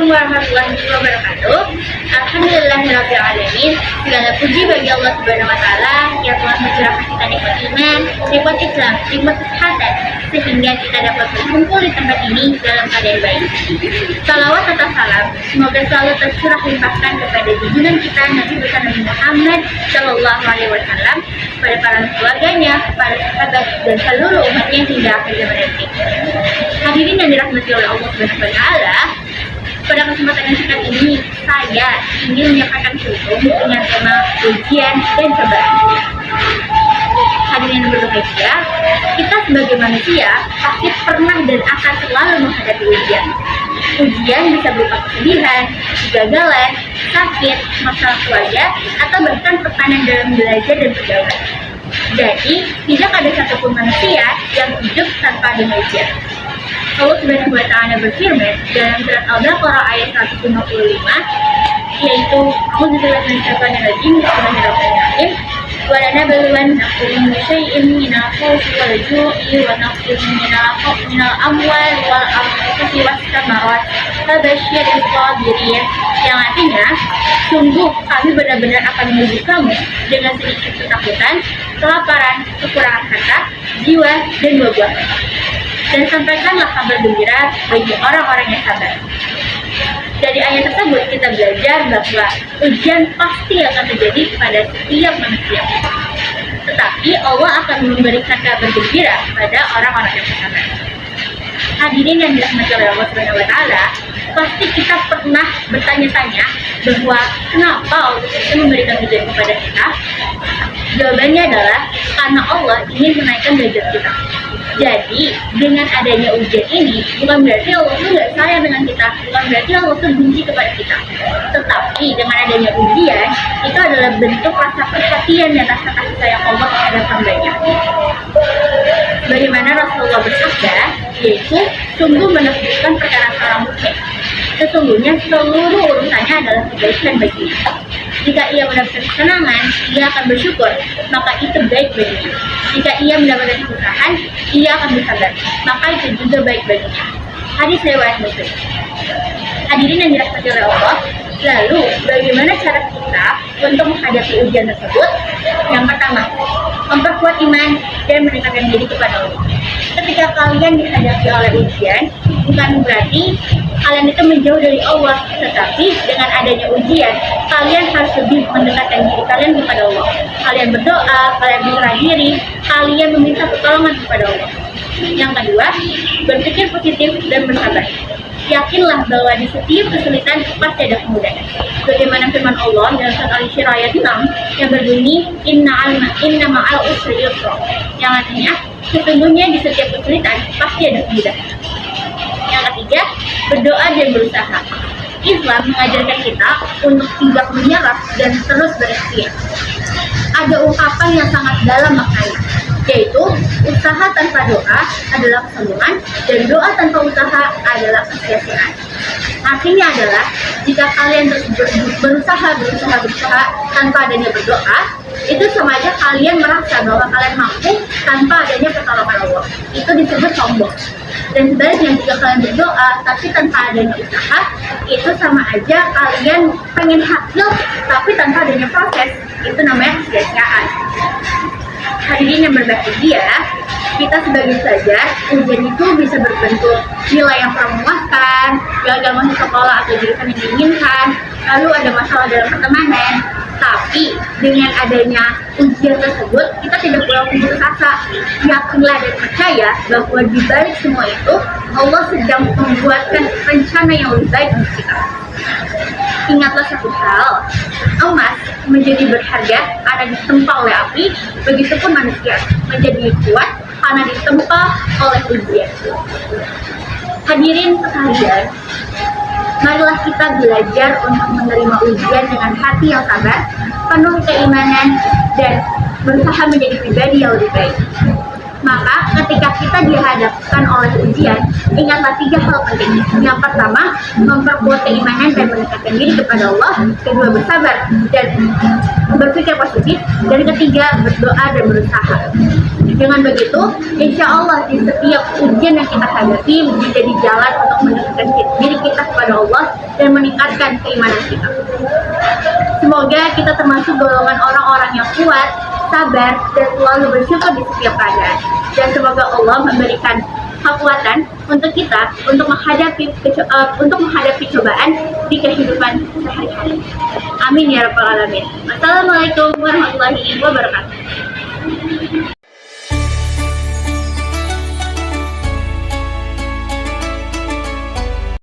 warahmatullahi wabarakatuh. Alhamdulillahirrahmanirrahim. Segala puji bagi Allah Subhanahu wa Ta'ala yang telah mencurahkan kita nikmat iman, nikmat Islam, nikmat kesehatan, sehingga kita dapat berkumpul di tempat ini dalam keadaan baik. Salawat serta salam semoga selalu tercurah limpahkan kepada junjungan kita Nabi besar Nabi Muhammad Shallallahu Alaihi Wasallam, pada para keluarganya, para sahabat dan seluruh umatnya hingga akhir zaman nanti. Hadirin yang dirahmati oleh Allah Subhanahu wa Ta'ala, pada kesempatan yang singkat ini saya ingin menyampaikan hukum dengan tema ujian dan cobaan. Hadirin yang berbahagia, kita sebagai manusia pasti pernah dan akan selalu menghadapi ujian. Ujian bisa berupa kesedihan, kegagalan, sakit, masalah keluarga, atau bahkan tekanan dalam belajar dan pergaulan. Jadi, tidak ada satupun manusia yang hidup tanpa adanya ujian. Allah Subhanahu wa Ta'ala berfirman dalam surat Al-Baqarah ayat 155, yaitu A'udzubillahi minasyaitonir rajim, Bismillahirrahmanirrahim. Wa lanabluwannakum bisyai'in minal khawfi wal ju'i wa naqsin minal amwali wal anfusi was thamarat fabashshiril sabirin. Yang artinya, sungguh kami benar-benar akan menguji kamu dengan sedikit ketakutan, kelaparan, kekurangan harta, jiwa, dan buah-buahan. Dan sampaikanlah kabar gembira bagi orang-orang yang sabar. Dari ayat tersebut kita belajar bahwa ujian pasti akan terjadi pada setiap manusia. Tetapi Allah akan memberikan kabar gembira pada orang-orang yang sabar. Hadirin yang dirahmati oleh Allah Subhanahu wa Ta'ala, pasti kita pernah bertanya-tanya bahwa kenapa Allah itu memberikan ujian kepada kita? Jawabannya adalah karena Allah ingin menaikkan derajat kita. Jadi, dengan adanya ujian ini, bukan berarti Allah itu nggak sayang dengan kita, bukan berarti Allah itu benci kepada kita. Tetapi, dengan adanya ujian, itu adalah bentuk rasa perhatian dan rasa kasih sayang Allah terhadap hambanya. Bagaimana Rasulullah bersabda, yaitu, sungguh menakjubkan perkara seorang mukmin. Sesungguhnya seluruh urusannya adalah kebaikan baginya. Jika ia mendapatkan kesenangan, ia akan bersyukur, maka itu baik baginya. Jika ia mendapatkan kesusahan, ia akan bersabar, maka itu juga baik baginya. Hadis riwayat Muslim. Hadirin yang dirahmati oleh Allah, lalu bagaimana cara kita untuk menghadapi ujian tersebut? Yang pertama, memperkuat iman dan mendekatkan diri kepada Allah. Ketika kalian dihadapi oleh ujian, bukan berarti kalian itu menjauh dari Allah, tetapi dengan adanya ujian, kalian harus lebih mendekatkan diri kalian kepada Allah. Kalian berdoa, kalian berserah diri, kalian meminta pertolongan kepada Allah. Yang kedua, berpikir positif dan bersabar. Yakinlah bahwa di setiap kesulitan pasti ada kemudahan. Bagaimana firman Allah dalam surat Al-Isra ayat 6 yang berbunyi Inna ma'al usri yusra, yang artinya sesungguhnya di setiap kesulitan pasti ada kemudahan. Yang ketiga, berdoa dan berusaha. Islam mengajarkan kita untuk tidak menyerah dan terus berikhtiar. Ada ungkapan yang sangat dalam maknanya, yaitu usaha tanpa doa adalah kesombongan dan doa tanpa usaha adalah kesia-siaan. Artinya adalah jika kalian berusaha tanpa adanya berdoa, itu sama aja kalian merasa bahwa kalian mampu tanpa adanya pertolongan Allah. Itu disebut sombong. Dan sebaliknya jika kalian berdoa tapi tanpa adanya usaha, itu sama aja kalian pengen hasil tapi tanpa adanya proses. Itu namanya kesia-siaan. Hadirin yang berbahagia, kita sebagai pelajar, ujian itu bisa berbentuk nilai yang kurang memuaskan, gagal masuk sekolah atau jurusan yang diinginkan, lalu ada masalah dalam pertemanan. Tapi dengan adanya ujian tersebut, kita tidak perlu putus asa. Yakinlah dan percaya bahwa di balik semua itu, Allah sedang membuatkan rencana yang lebih baik untuk kita. Ingatlah satu hal, emas menjadi berharga karena ditempa oleh api, begitupun manusia menjadi kuat karena ditempa oleh ujian. Hadirin sekalian, marilah kita belajar untuk menerima ujian dengan hati yang sabar, penuh keimanan, dan berusaha menjadi pribadi yang lebih baik. Maka ketika kita dihadapkan oleh ujian, ingatlah 3 hal penting. Yang pertama, memperkuat keimanan dan mendekatkan diri kepada Allah. Kedua, bersabar dan berpikir positif. Dan ketiga, berdoa dan berusaha. Dengan begitu, insya Allah di setiap ujian yang kita hadapi menjadi jalan untuk mendekatkan diri kita kepada kepada Allah dan meningkatkan keimanan kita. Semoga kita termasuk golongan orang-orang yang kuat, sabar, dan selalu bersyukur di setiap keadaan. Dan semoga Allah memberikan kekuatan untuk kita untuk menghadapi cobaan di kehidupan sehari-hari. Amin ya rabbal alamin. Wassalamualaikum warahmatullahi wabarakatuh.